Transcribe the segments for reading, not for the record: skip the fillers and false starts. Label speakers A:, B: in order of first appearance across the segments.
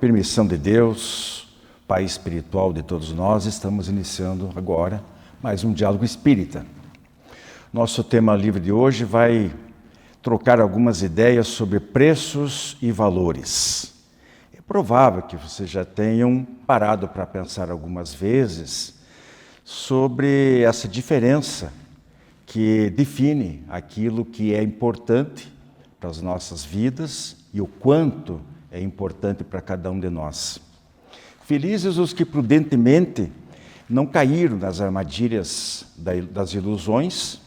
A: permissão de Deus, Pai espiritual de todos nós, estamos iniciando agora mais um diálogo espírita. Nosso tema livre de hoje vai trocar algumas ideias sobre preços e valores. É provável que vocês já tenham parado para pensar algumas vezes sobre essa diferença que define aquilo que é importante para as nossas vidas e o quanto é importante para cada um de nós. Felizes os que prudentemente não caíram nas armadilhas das ilusões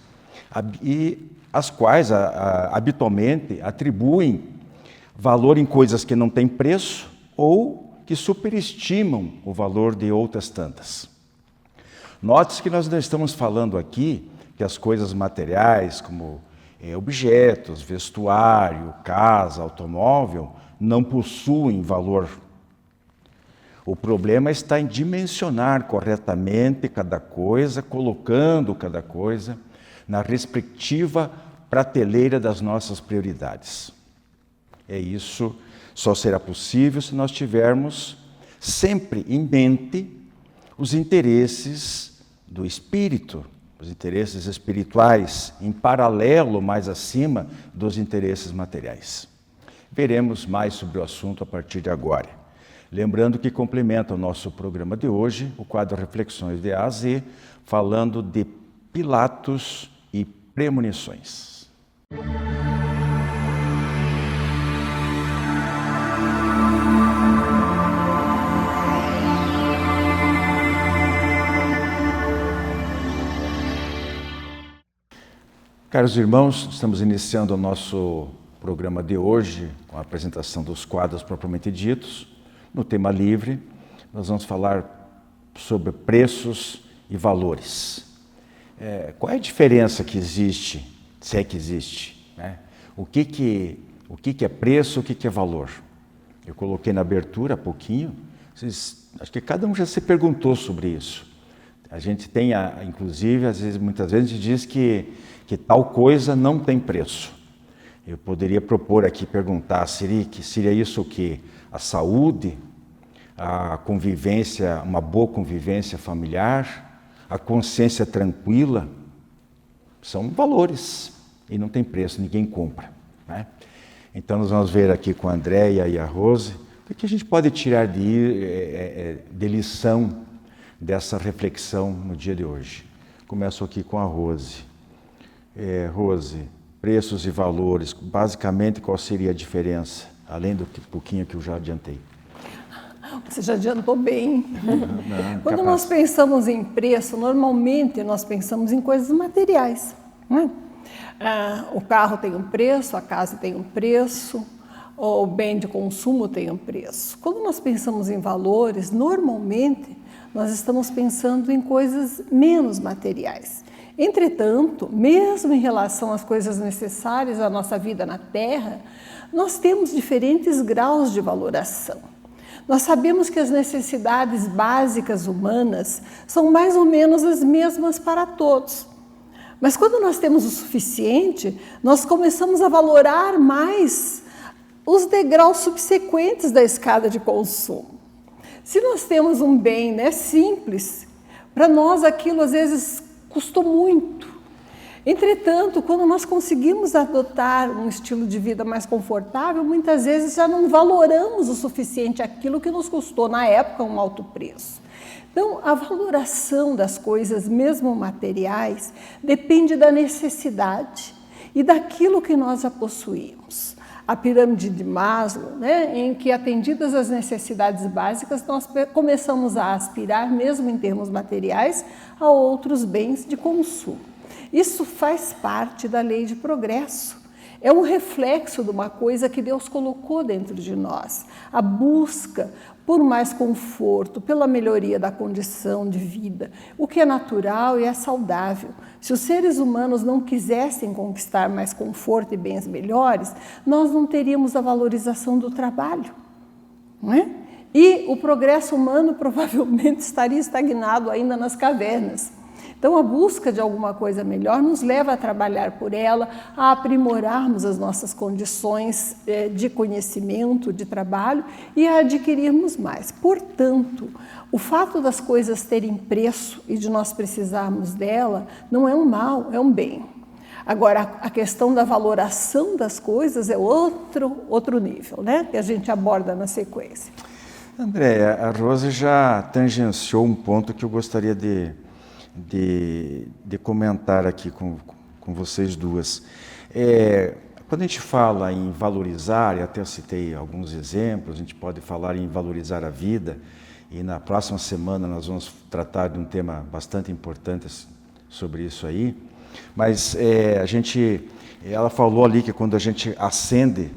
A: e as quais habitualmente atribuem valor em coisas que não têm preço ou que superestimam o valor de outras tantas. Note-se que nós não estamos falando aqui que as coisas materiais, como objetos, vestuário, casa, automóvel, não possuem valor. O problema está em dimensionar corretamente cada coisa, colocando cada coisa na respectiva prateleira das nossas prioridades. Isso só será possível se nós tivermos sempre em mente os interesses do espírito, os interesses espirituais, em paralelo, mais acima, dos interesses materiais. Veremos mais sobre o assunto a partir de agora. Lembrando que complementa o nosso programa de hoje, o quadro Reflexões de A a Z, falando de Pilatos e premonições. Caros irmãos, estamos iniciando o nosso programa de hoje com a apresentação dos quadros propriamente ditos. No tema livre, nós vamos falar sobre preços e valores. Qual é a diferença que existe, se é que existe, né? O que é preço, o que é valor? Eu coloquei na abertura há pouquinho, acho que cada um já se perguntou sobre isso. A gente tem, inclusive, muitas vezes a gente diz que tal coisa não tem preço. Eu poderia propor aqui, perguntar, seria isso o quê? A saúde, a convivência, uma boa convivência familiar, a consciência tranquila, são valores e não tem preço, ninguém compra, né? Então nós vamos ver aqui com a Andréia e a Rose, o que a gente pode tirar de lição dessa reflexão no dia de hoje. Começo aqui com a Rose. Rose, preços e valores, basicamente qual seria a diferença, além do pouquinho que eu já adiantei?
B: Você já adiantou bem. Quando nós pensamos em preço, normalmente nós pensamos em coisas materiais, né? O carro tem um preço, a casa tem um preço, o bem de consumo tem um preço. Quando nós pensamos em valores, normalmente nós estamos pensando em coisas menos materiais. Entretanto, mesmo em relação às coisas necessárias à nossa vida na Terra, nós temos diferentes graus de valoração. Nós sabemos que as necessidades básicas humanas são mais ou menos as mesmas para todos. Mas quando nós temos o suficiente, nós começamos a valorar mais os degraus subsequentes da escada de consumo. Se nós temos um bem, simples, para nós aquilo às vezes custou muito. Entretanto, quando nós conseguimos adotar um estilo de vida mais confortável, muitas vezes já não valoramos o suficiente aquilo que nos custou na época um alto preço. Então, a valoração das coisas, mesmo materiais, depende da necessidade e daquilo que nós já possuímos. A pirâmide de Maslow, em que, atendidas as necessidades básicas, nós começamos a aspirar, mesmo em termos materiais, a outros bens de consumo. Isso faz parte da lei de progresso. É um reflexo de uma coisa que Deus colocou dentro de nós. A busca por mais conforto, pela melhoria da condição de vida, o que é natural e é saudável. Se os seres humanos não quisessem conquistar mais conforto e bens melhores, nós não teríamos a valorização do trabalho, não é? E o progresso humano provavelmente estaria estagnado ainda nas cavernas. Então, a busca de alguma coisa melhor nos leva a trabalhar por ela, a aprimorarmos as nossas condições de conhecimento, de trabalho e a adquirirmos mais. Portanto, o fato das coisas terem preço e de nós precisarmos dela não é um mal, é um bem. Agora, a questão da valoração das coisas é outro nível, né? Que a gente aborda na sequência.
A: Andréia, a Rose já tangenciou um ponto que eu gostaria de comentar aqui com vocês duas. Quando a gente fala em valorizar, e até eu citei alguns exemplos, a gente pode falar em valorizar a vida, e na próxima semana nós vamos tratar de um tema bastante importante sobre isso aí. Mas ela falou ali que quando a gente ascende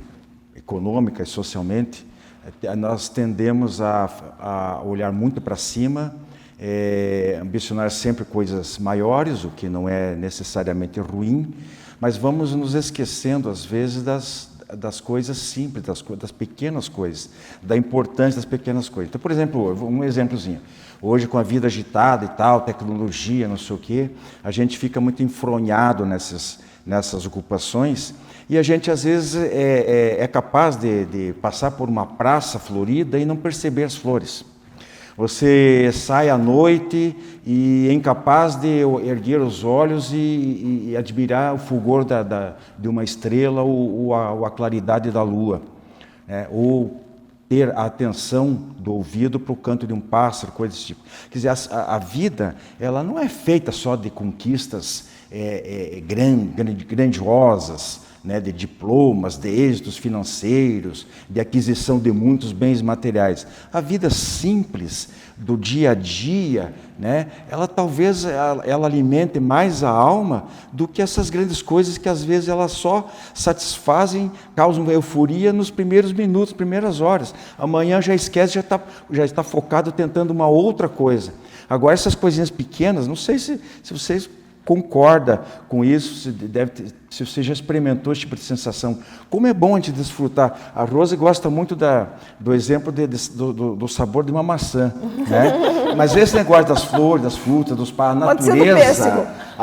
A: econômica e socialmente, nós tendemos a olhar muito para cima, ambicionar sempre coisas maiores, o que não é necessariamente ruim, mas vamos nos esquecendo às vezes das coisas simples, das pequenas coisas, da importância das pequenas coisas. Então, por exemplo, um exemplozinho. Hoje, com a vida agitada e tal, tecnologia, não sei o quê, a gente fica muito enfronhado nessas ocupações e a gente, às vezes, é capaz de passar por uma praça florida e não perceber as flores. Você sai à noite e é incapaz de erguer os olhos e admirar o fulgor de uma estrela ou a claridade da lua, ou ter a atenção do ouvido para o canto de um pássaro, coisas desse tipo. Quer dizer, a vida ela não é feita só de conquistas grandiosas, né, de diplomas, de êxitos financeiros, de aquisição de muitos bens materiais. A vida simples do dia a dia, né, ela talvez ela alimente mais a alma do que essas grandes coisas que às vezes elas só satisfazem, causam euforia nos primeiros minutos, primeiras horas. Amanhã já esquece, já está focado tentando uma outra coisa. Agora essas coisinhas pequenas, não sei se vocês concorda com isso, se você já experimentou esse tipo de sensação. Como é bom a gente desfrutar. A Rose gosta muito do exemplo do sabor de uma maçã, né? Mas esse negócio das flores, das frutas, a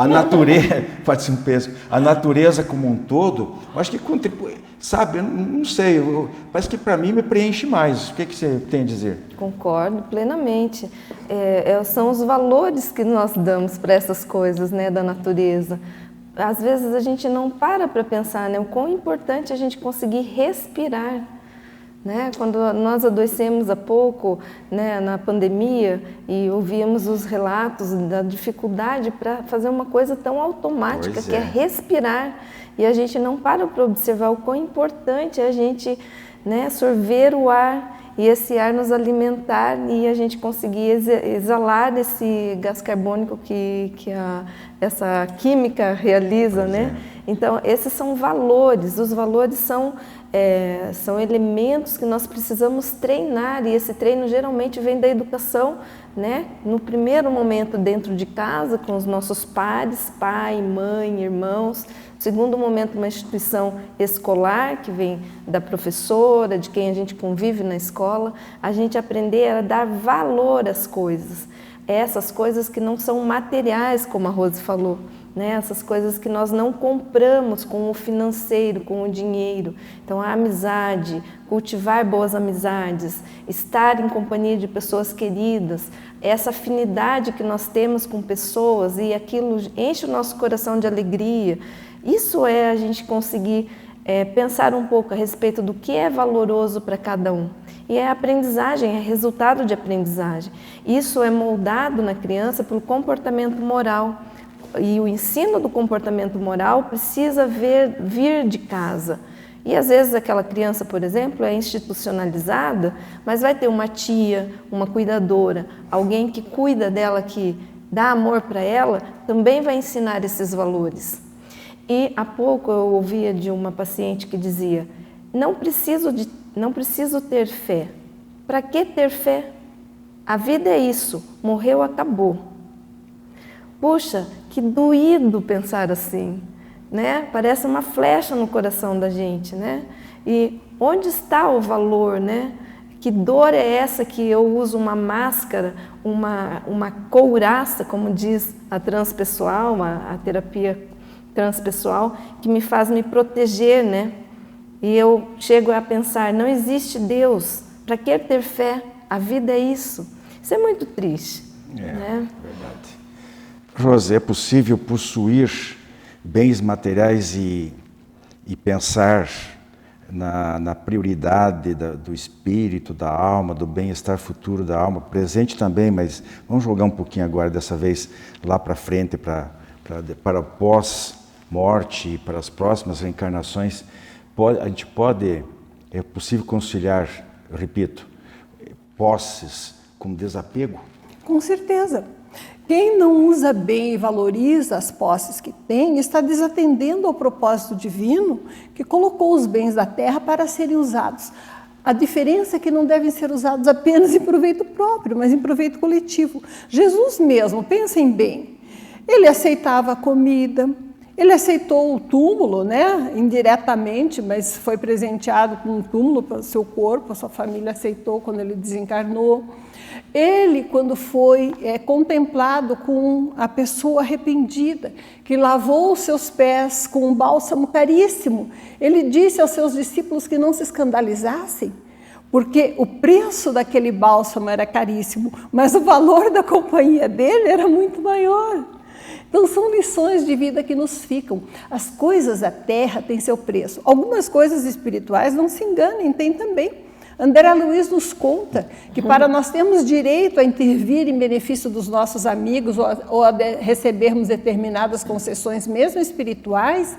A: natureza, pode ser um pêssego, a natureza como um todo, eu acho que contribui, sabe, eu não sei, parece que para mim me preenche mais. O que você tem a dizer?
C: Concordo plenamente. São os valores que nós damos para essas coisas, né, da natureza. Às vezes a gente não para pensar, né, o quão importante a gente conseguir respirar. Né? Quando nós adoecemos há pouco, né, na pandemia, e ouvíamos os relatos da dificuldade para fazer uma coisa tão automática, que é respirar. E a gente não para observar o quão importante é a gente, né, sorver o ar e esse ar nos alimentar e a gente conseguir exalar esse gás carbônico que essa química realiza, né? Então, esses são valores. Os valores são elementos que nós precisamos treinar e esse treino geralmente vem da educação, né? No primeiro momento dentro de casa, com os nossos pares, pai, mãe, irmãos. Segundo momento, uma instituição escolar, que vem da professora, de quem a gente convive na escola, a gente aprender a dar valor às coisas. Essas coisas que não são materiais, como a Rose falou, né? Essas coisas que nós não compramos com o financeiro, com o dinheiro. Então, a amizade, cultivar boas amizades, estar em companhia de pessoas queridas, essa afinidade que nós temos com pessoas e aquilo enche o nosso coração de alegria. Isso é a gente conseguir pensar um pouco a respeito do que é valoroso para cada um. E é aprendizagem, é resultado de aprendizagem. Isso é moldado na criança pelo comportamento moral. E o ensino do comportamento moral precisa vir de casa. E às vezes aquela criança, por exemplo, é institucionalizada, mas vai ter uma tia, uma cuidadora, alguém que cuida dela, que dá amor para ela, também vai ensinar esses valores. E há pouco eu ouvia de uma paciente que dizia, não preciso ter fé. Para que ter fé? A vida é isso, morreu, acabou. Puxa, que doído pensar assim, né? Parece uma flecha no coração da gente, né? E onde está o valor, né? Que dor é essa que eu uso uma máscara, uma couraça, como diz a transpessoal, a terapia transpessoal, que me faz me proteger, né? E eu chego a pensar, não existe Deus, para que ter fé? A vida é isso. Isso é muito triste. Né?
A: Verdade. Rose, é possível possuir bens materiais e pensar na prioridade do espírito, da alma, do bem-estar futuro da alma, presente também, mas vamos jogar um pouquinho agora, dessa vez, lá para frente, para pós-morte e para as próximas reencarnações. É possível conciliar, eu repito, posses com desapego?
B: Com certeza. Quem não usa bem e valoriza as posses que tem, está desatendendo ao propósito divino que colocou os bens da terra para serem usados. A diferença é que não devem ser usados apenas em proveito próprio, mas em proveito coletivo. Jesus mesmo, pensem bem, ele aceitava a comida, ele aceitou o túmulo, né? Indiretamente, mas foi presenteado com um túmulo para o seu corpo, a sua família aceitou quando ele desencarnou. Ele, quando foi contemplado com a pessoa arrependida, que lavou os seus pés com um bálsamo caríssimo, ele disse aos seus discípulos que não se escandalizassem, porque o preço daquele bálsamo era caríssimo, mas o valor da companhia dele era muito maior. Então são lições de vida que nos ficam. As coisas da terra têm seu preço. Algumas coisas espirituais, não se enganem, tem também. André Luiz nos conta que para nós termos direito a intervir em benefício dos nossos amigos ou a recebermos determinadas concessões, mesmo espirituais,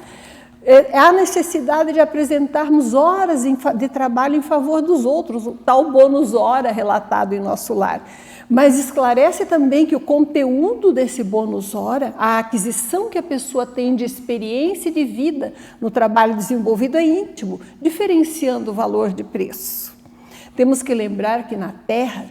B: há necessidade de apresentarmos horas de trabalho em favor dos outros, o tal bônus hora relatado em nosso lar. Mas esclarece também que o conteúdo desse bônus hora, a aquisição que a pessoa tem de experiência e de vida no trabalho desenvolvido é íntimo, diferenciando o valor de preço. Temos que lembrar que na Terra,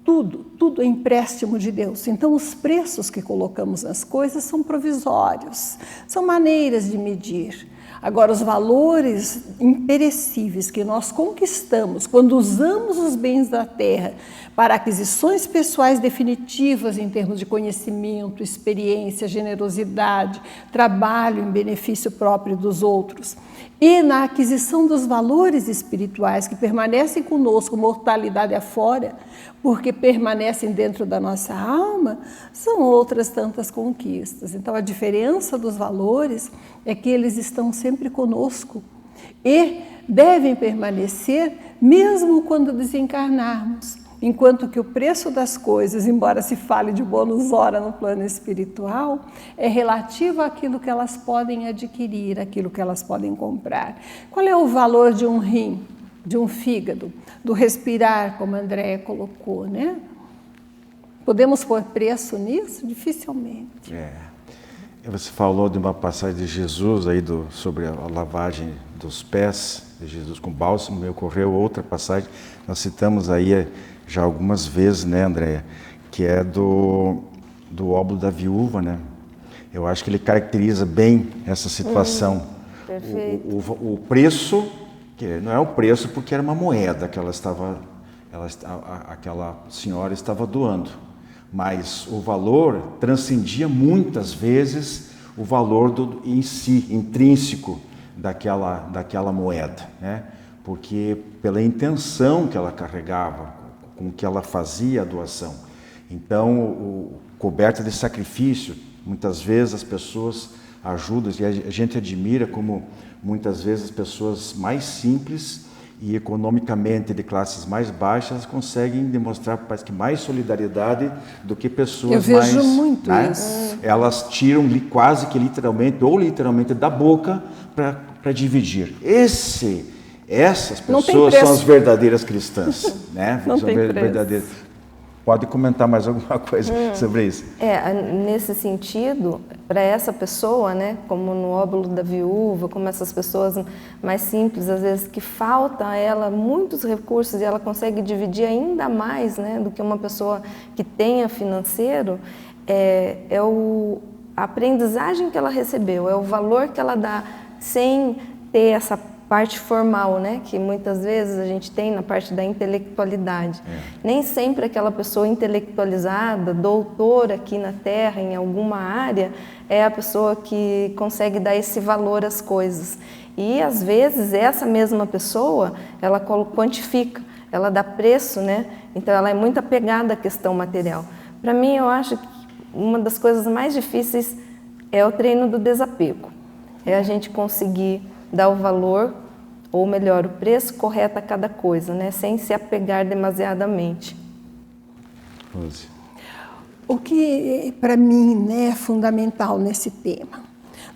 B: tudo é empréstimo de Deus. Então, os preços que colocamos nas coisas são provisórios, são maneiras de medir. Agora, os valores imperecíveis que nós conquistamos quando usamos os bens da terra para aquisições pessoais definitivas em termos de conhecimento, experiência, generosidade, trabalho em benefício próprio dos outros, e na aquisição dos valores espirituais que permanecem conosco, mortalidade afora, porque permanecem dentro da nossa alma, são outras tantas conquistas. Então, a diferença dos valores é que eles estão sempre conosco e devem permanecer mesmo quando desencarnarmos. Enquanto que o preço das coisas, embora se fale de bônus hora no plano espiritual, é relativo àquilo que elas podem adquirir, àquilo que elas podem comprar. Qual é o valor de um rim, de um fígado, do respirar, como a Andréia colocou, né? Podemos pôr preço nisso? Dificilmente.
A: Você falou de uma passagem de Jesus aí sobre a lavagem dos pés de Jesus com bálsamo. Me ocorreu outra passagem, nós citamos aí já algumas vezes, né, Andréia, que é do óbolo da viúva, né? Eu acho que ele caracteriza bem essa situação.
C: Perfeito.
A: O preço, que não é o preço porque era uma moeda que aquela senhora estava doando, mas o valor transcendia muitas vezes o valor em si, intrínseco daquela moeda, né? Porque pela intenção que ela carregava, com que ela fazia a doação. Então, coberta de sacrifício, muitas vezes as pessoas ajudam, e a gente admira como muitas vezes as pessoas mais simples e economicamente de classes mais baixas conseguem demonstrar, parece que, mais solidariedade do que pessoas mais...
B: Eu vejo muito
A: isso. Elas tiram quase que literalmente da boca para dividir. Essas pessoas são as verdadeiras cristãs, né?
B: Não tem
A: verdadeiras. Pode comentar mais alguma coisa sobre isso?
C: Nesse sentido, para essa pessoa, né, como no óbolo da viúva, como essas pessoas mais simples, às vezes que falta a ela muitos recursos e ela consegue dividir ainda mais, né, do que uma pessoa que tenha financeiro, a aprendizagem que ela recebeu, é o valor que ela dá sem ter essa parte formal, né, que muitas vezes a gente tem na parte da intelectualidade. Nem sempre aquela pessoa intelectualizada, doutora aqui na Terra, em alguma área, é a pessoa que consegue dar esse valor às coisas. E, às vezes, essa mesma pessoa, ela quantifica, ela dá preço, né? Então, ela é muito apegada à questão material. Para mim, eu acho que uma das coisas mais difíceis é o treino do desapego. É a gente conseguir dar o valor, ou melhor, o preço correto a cada coisa, né? Sem se apegar demasiadamente.
A: Rose.
B: O que, para mim, né, é fundamental nesse tema,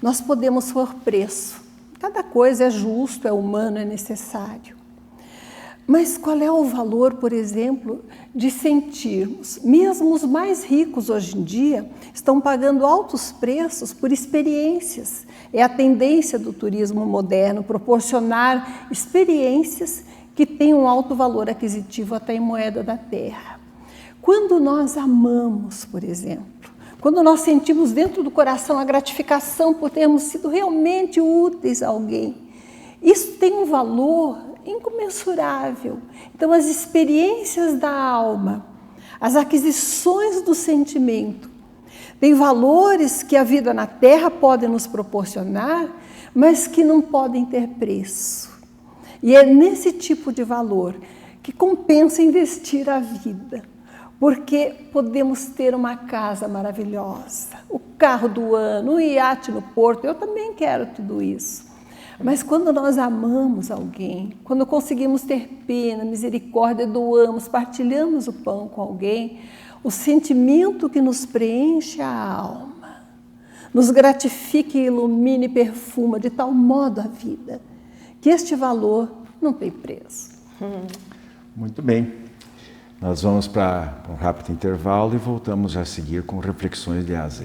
B: nós podemos pôr preço. Cada coisa é justo, é humano, é necessário. Mas qual é o valor, por exemplo, de sentirmos? Mesmo os mais ricos hoje em dia estão pagando altos preços por experiências. É a tendência do turismo moderno proporcionar experiências que têm um alto valor aquisitivo até em moeda da terra. Quando nós amamos, por exemplo, quando nós sentimos dentro do coração a gratificação por termos sido realmente úteis a alguém, isso tem um valor incomensurável. Então, as experiências da alma, as aquisições do sentimento, têm valores que a vida na Terra pode nos proporcionar, mas que não podem ter preço. E é nesse tipo de valor que compensa investir a vida, porque podemos ter uma casa maravilhosa, o carro do ano, o iate no porto. Eu também quero tudo isso. Mas quando nós amamos alguém, quando conseguimos ter pena, misericórdia, doamos, partilhamos o pão com alguém, o sentimento que nos preenche a alma, nos gratifica e ilumina e perfuma de tal modo a vida, que este valor não tem preço.
A: Muito bem. Nós vamos para um rápido intervalo e voltamos a seguir com reflexões de AZ.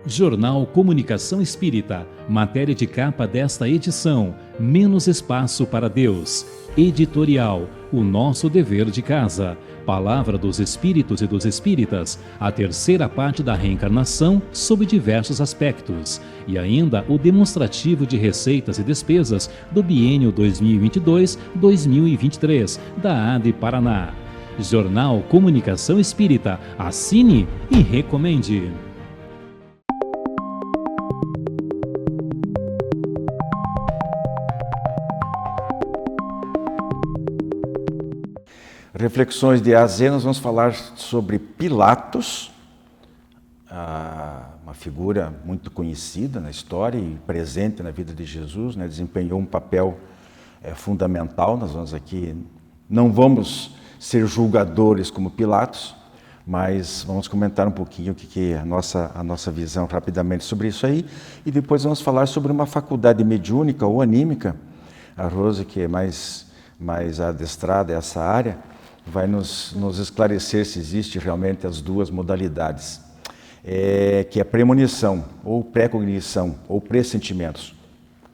D: Jornal Comunicação Espírita, matéria de capa desta edição, Menos Espaço para Deus. Editorial, O Nosso Dever de Casa. Palavra dos Espíritos e dos Espíritas, a terceira parte da reencarnação sob diversos aspectos. E ainda o demonstrativo de receitas e despesas do biênio 2022-2023, da AD Paraná. Jornal Comunicação Espírita, assine e recomende.
A: Reflexões de AZ, nós vamos falar sobre Pilatos, uma figura muito conhecida na história e presente na vida de Jesus, né? Desempenhou um papel fundamental. Nós vamos aqui, não vamos ser julgadores como Pilatos, mas vamos comentar um pouquinho o que é a nossa visão rapidamente sobre isso aí, e depois vamos falar sobre uma faculdade mediúnica ou anímica. A Rose, que é mais adestrada nessa área, vai nos esclarecer se existe realmente as duas modalidades, que é premonição, ou pré-cognição, ou pressentimentos.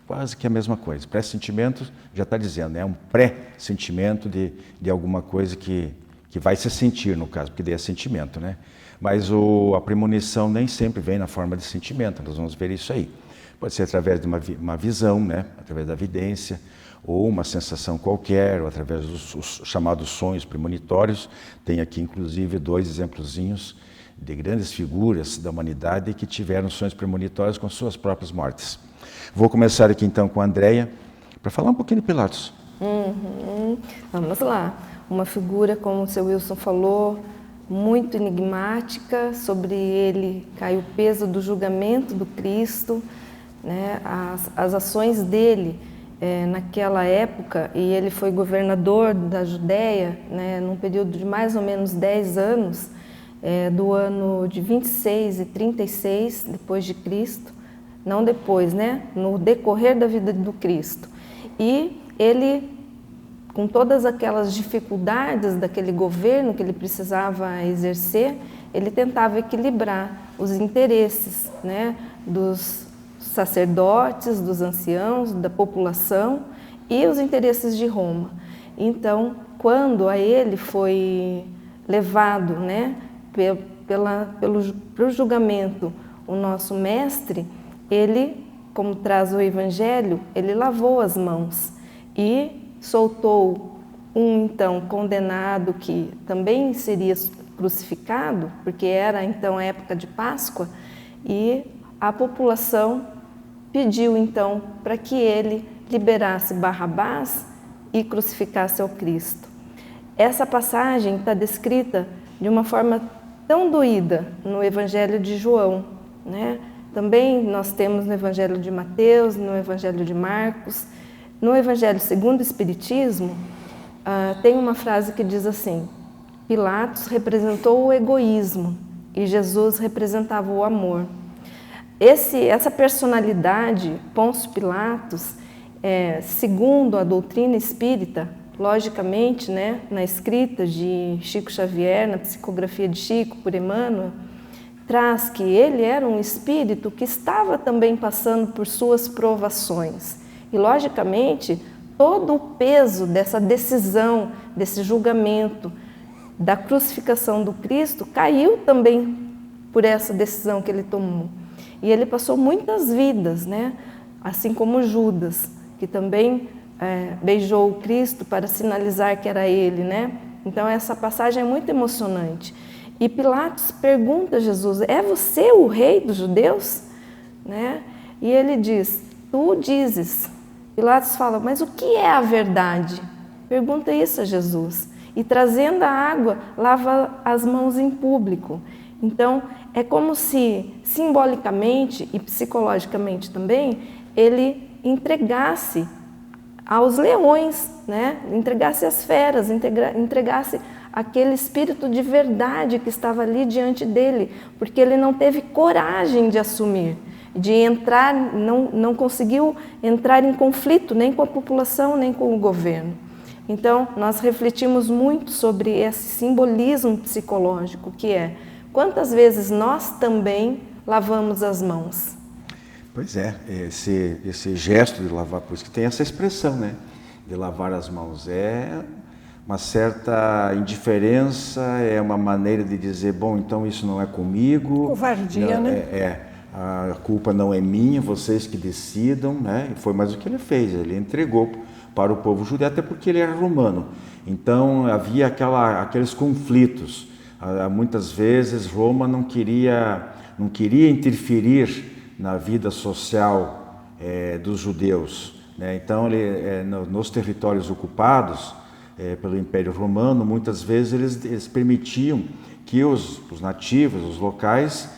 A: Quase que a mesma coisa. Pré-sentimento já está dizendo, né? É um pré-sentimento de alguma coisa que vai se sentir, no caso, porque daí é sentimento, né? Mas a premonição nem sempre vem na forma de sentimento, nós vamos ver isso aí. Pode ser através de uma visão, né? Através da vidência, ou uma sensação qualquer, ou através dos chamados sonhos premonitórios. Tem aqui, inclusive, 2 exemplozinhos de grandes figuras da humanidade que tiveram sonhos premonitórios com suas próprias mortes. Vou começar aqui, então, com a Andréia, para falar um pouquinho de Pilatos.
C: Vamos lá. Uma figura, como o seu Wilson falou, muito enigmática. Sobre ele cai o peso do julgamento do Cristo, né? As ações dele naquela época, e ele foi governador da Judéia, né, num período de mais ou menos 10 anos, do ano de 26 e 36 depois de Cristo, não depois, né, no decorrer da vida do Cristo. E ele, com todas aquelas dificuldades daquele governo que ele precisava exercer, ele tentava equilibrar os interesses, né, dos sacerdotes, dos anciãos, da população e os interesses de Roma. Então, quando a ele foi levado, né, pelo julgamento o nosso mestre, ele como traz o Evangelho, ele lavou as mãos e soltou um então condenado que também seria crucificado, porque era então a época de Páscoa, e a população pediu então para que ele liberasse Barrabás e crucificasse ao Cristo. Essa passagem está descrita de uma forma tão doída no Evangelho de João, né? Também nós temos no Evangelho de Mateus, no Evangelho de Marcos. No Evangelho segundo o Espiritismo, tem uma frase que diz assim: Pilatos representou o egoísmo e Jesus representava o amor. Essa personalidade, Pôncio Pilatos, segundo a doutrina espírita, logicamente, né, na escrita de Chico Xavier, na psicografia de Chico por Emmanuel, traz que ele era um espírito que estava também passando por suas provações. E, logicamente, todo o peso dessa decisão, desse julgamento, da crucificação do Cristo, caiu também por essa decisão que ele tomou. E ele passou muitas vidas, né? Assim como Judas, que também beijou o Cristo para sinalizar que era ele, né? Então essa passagem é muito emocionante. E Pilatos pergunta a Jesus: é você o rei dos judeus? Né? E ele diz: tu dizes. Pilatos fala: mas o que é a verdade? Pergunta isso a Jesus. E trazendo a água, lava as mãos em público. Então é como se simbolicamente e psicologicamente também ele entregasse aos leões, né? Entregasse às feras, entregasse aquele espírito de verdade que estava ali diante dele, porque ele não teve coragem de assumir, de entrar, não conseguiu entrar em conflito nem com a população, nem com o governo. Então, nós refletimos muito sobre esse simbolismo psicológico, que é quantas vezes nós também lavamos as mãos.
A: Pois é, esse gesto de lavar, por isso que tem essa expressão, né? De lavar as mãos. É uma certa indiferença, é uma maneira de dizer, bom, então isso não é comigo.
B: Covardia,
A: não,
B: né?
A: A culpa não é minha, vocês que decidam, né? E foi mais o que ele fez, ele entregou para o povo judeu, até porque ele era romano. Então havia aqueles conflitos. Muitas vezes Roma não queria interferir na vida social dos judeus, né? Então, nos territórios ocupados pelo Império Romano, muitas vezes eles permitiam que os nativos, os locais,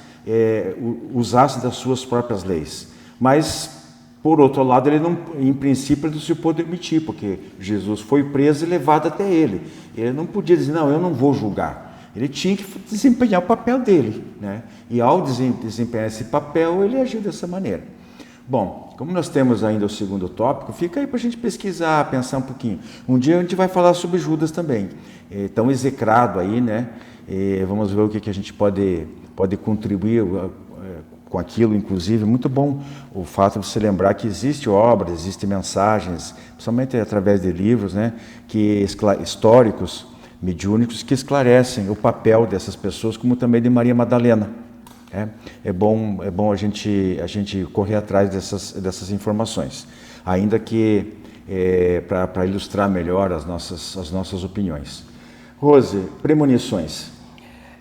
A: usassem das suas próprias leis. Mas, por outro lado, em princípio, ele não se pôde permitir, porque Jesus foi preso e levado até ele. Ele não podia dizer, não, eu não vou julgar. Ele tinha que desempenhar o papel dele, né? E ao desempenhar esse papel, ele agiu dessa maneira. Bom, como nós temos ainda o segundo tópico, fica aí para a gente pesquisar, pensar um pouquinho. Um dia a gente vai falar sobre Judas também, tão execrado aí, né? Vamos ver o que a gente pode contribuir com aquilo, inclusive. Muito bom o fato de você lembrar que existe obras, existem mensagens, principalmente através de livros, né? Históricos, mediúnicos, que esclarecem o papel dessas pessoas, como também de Maria Madalena. É bom a gente correr atrás dessas informações, ainda que para ilustrar melhor as nossas opiniões. Rose, premonições.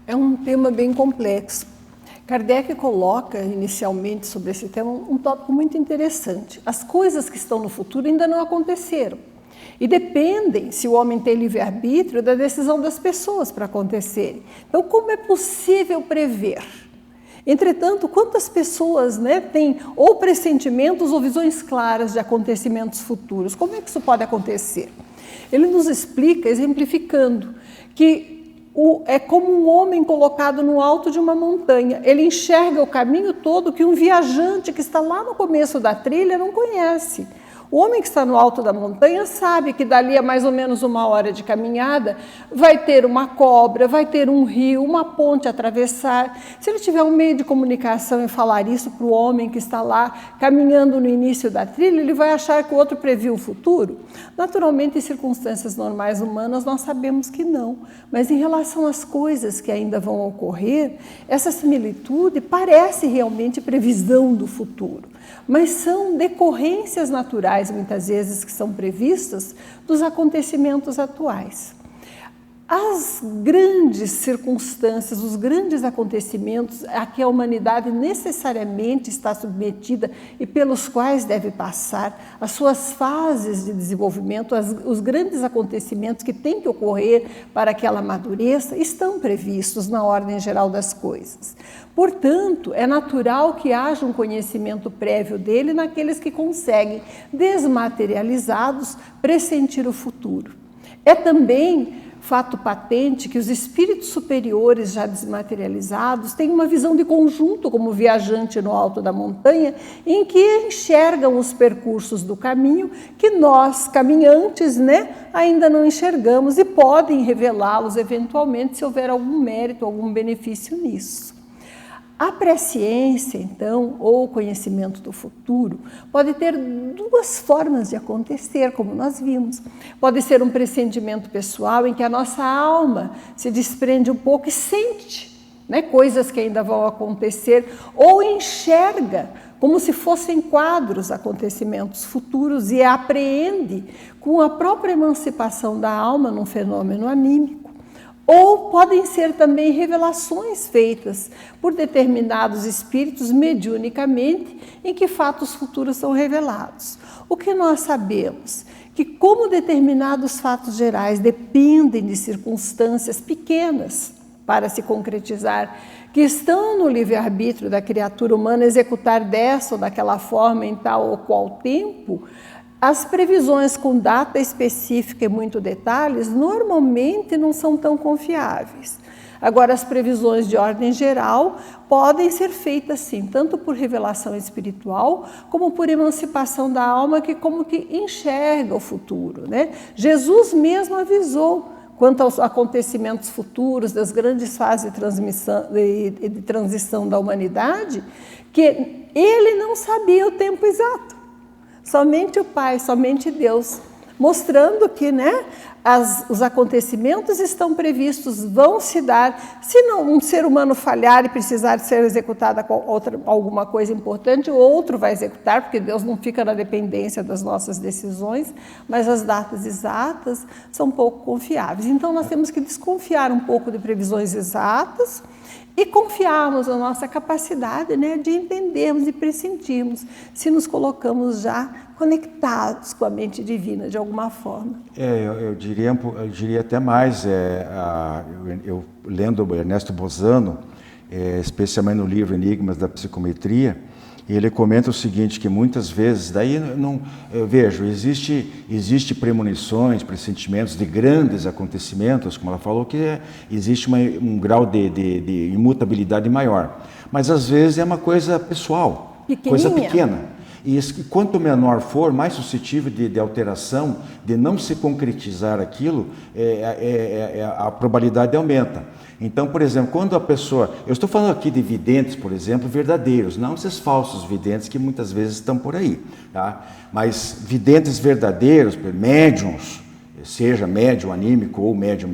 B: É um tema bem complexo. Kardec coloca inicialmente sobre esse tema um tópico muito interessante. As coisas que estão no futuro ainda não aconteceram. E dependem, se o homem tem livre-arbítrio, da decisão das pessoas para acontecerem. Então, como é possível prever? Entretanto, quantas pessoas, né, têm ou pressentimentos ou visões claras de acontecimentos futuros? Como é que isso pode acontecer? Ele nos explica, exemplificando, que é como um homem colocado no alto de uma montanha. Ele enxerga o caminho todo que um viajante que está lá no começo da trilha não conhece. O homem que está no alto da montanha sabe que dali a mais ou menos 1 hora de caminhada vai ter uma cobra, vai ter um rio, uma ponte a atravessar. Se ele tiver um meio de comunicação e falar isso para o homem que está lá caminhando no início da trilha, ele vai achar que o outro previu o futuro? Naturalmente, em circunstâncias normais humanas, nós sabemos que não. Mas em relação às coisas que ainda vão ocorrer, essa similitude parece realmente previsão do futuro. Mas são decorrências naturais, muitas vezes, que são previstas dos acontecimentos atuais. As grandes circunstâncias, os grandes acontecimentos a que a humanidade necessariamente está submetida e pelos quais deve passar, as suas fases de desenvolvimento, os grandes acontecimentos que têm que ocorrer para que ela amadureça, estão previstos na ordem geral das coisas. Portanto, é natural que haja um conhecimento prévio dele naqueles que conseguem, desmaterializados, pressentir o futuro. É também fato patente que os espíritos superiores já desmaterializados têm uma visão de conjunto como viajante no alto da montanha, em que enxergam os percursos do caminho que nós, caminhantes, ainda não enxergamos e podem revelá-los eventualmente se houver algum mérito, algum benefício nisso. A presciência, então, ou o conhecimento do futuro, pode ter 2 formas de acontecer, como nós vimos. Pode ser um pressentimento pessoal, em que a nossa alma se desprende um pouco e sente coisas que ainda vão acontecer, ou enxerga como se fossem quadros acontecimentos futuros e apreende com a própria emancipação da alma num fenômeno anímico. Ou podem ser também revelações feitas por determinados espíritos mediunicamente, em que fatos futuros são revelados. O que nós sabemos? Que como determinados fatos gerais dependem de circunstâncias pequenas para se concretizar, que estão no livre-arbítrio da criatura humana executar dessa ou daquela forma em tal ou qual tempo, as previsões com data específica e muito detalhes normalmente não são tão confiáveis. Agora, as previsões de ordem geral podem ser feitas sim, tanto por revelação espiritual, como por emancipação da alma, que como que enxerga o futuro, Jesus mesmo avisou quanto aos acontecimentos futuros, das grandes fases de transição da humanidade, que ele não sabia o tempo exato. Somente o Pai, somente Deus, mostrando que os acontecimentos estão previstos, vão se dar. Se não, um ser humano falhar e precisar ser executada alguma coisa importante, outro vai executar, porque Deus não fica na dependência das nossas decisões, mas as datas exatas são pouco confiáveis. Então, nós temos que desconfiar um pouco de previsões exatas e confiarmos na nossa capacidade de entendermos e pressentirmos, se nos colocamos já conectados com a mente divina de alguma forma.
A: Eu diria até mais, eu lendo o Ernesto Bozano, especialmente no livro Enigmas da Psicometria, ele comenta o seguinte, que muitas vezes, eu vejo, existe premonições, pressentimentos de grandes acontecimentos, como ela falou, que existe um grau de imutabilidade maior. Mas às vezes é uma coisa pessoal, coisa pequena. E quanto menor for, mais suscetível de alteração, de não se concretizar aquilo, a probabilidade aumenta. Então, por exemplo, quando a pessoa... Eu estou falando aqui de videntes, por exemplo, verdadeiros, não esses falsos videntes que muitas vezes estão por aí. Tá? Mas videntes verdadeiros, médiums, seja médium anímico ou médium,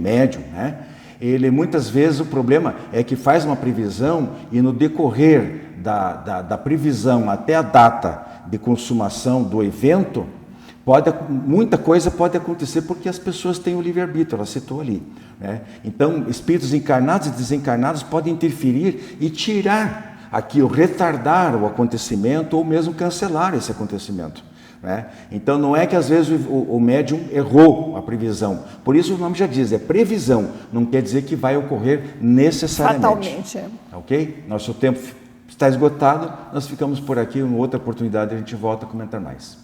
A: ele muitas vezes o problema é que faz uma previsão e no decorrer da previsão até a data de consumação do evento, muita coisa pode acontecer porque as pessoas têm o livre-arbítrio, ela citou ali. Então, espíritos encarnados e desencarnados podem interferir e tirar aquilo, retardar o acontecimento ou mesmo cancelar esse acontecimento. Então, não é que às vezes o médium errou a previsão. Por isso o nome já diz, é previsão. Não quer dizer que vai ocorrer necessariamente.
B: Fatalmente.
A: Ok? Nosso tempo está esgotado, nós ficamos por aqui. Em outra oportunidade a gente volta a comentar mais.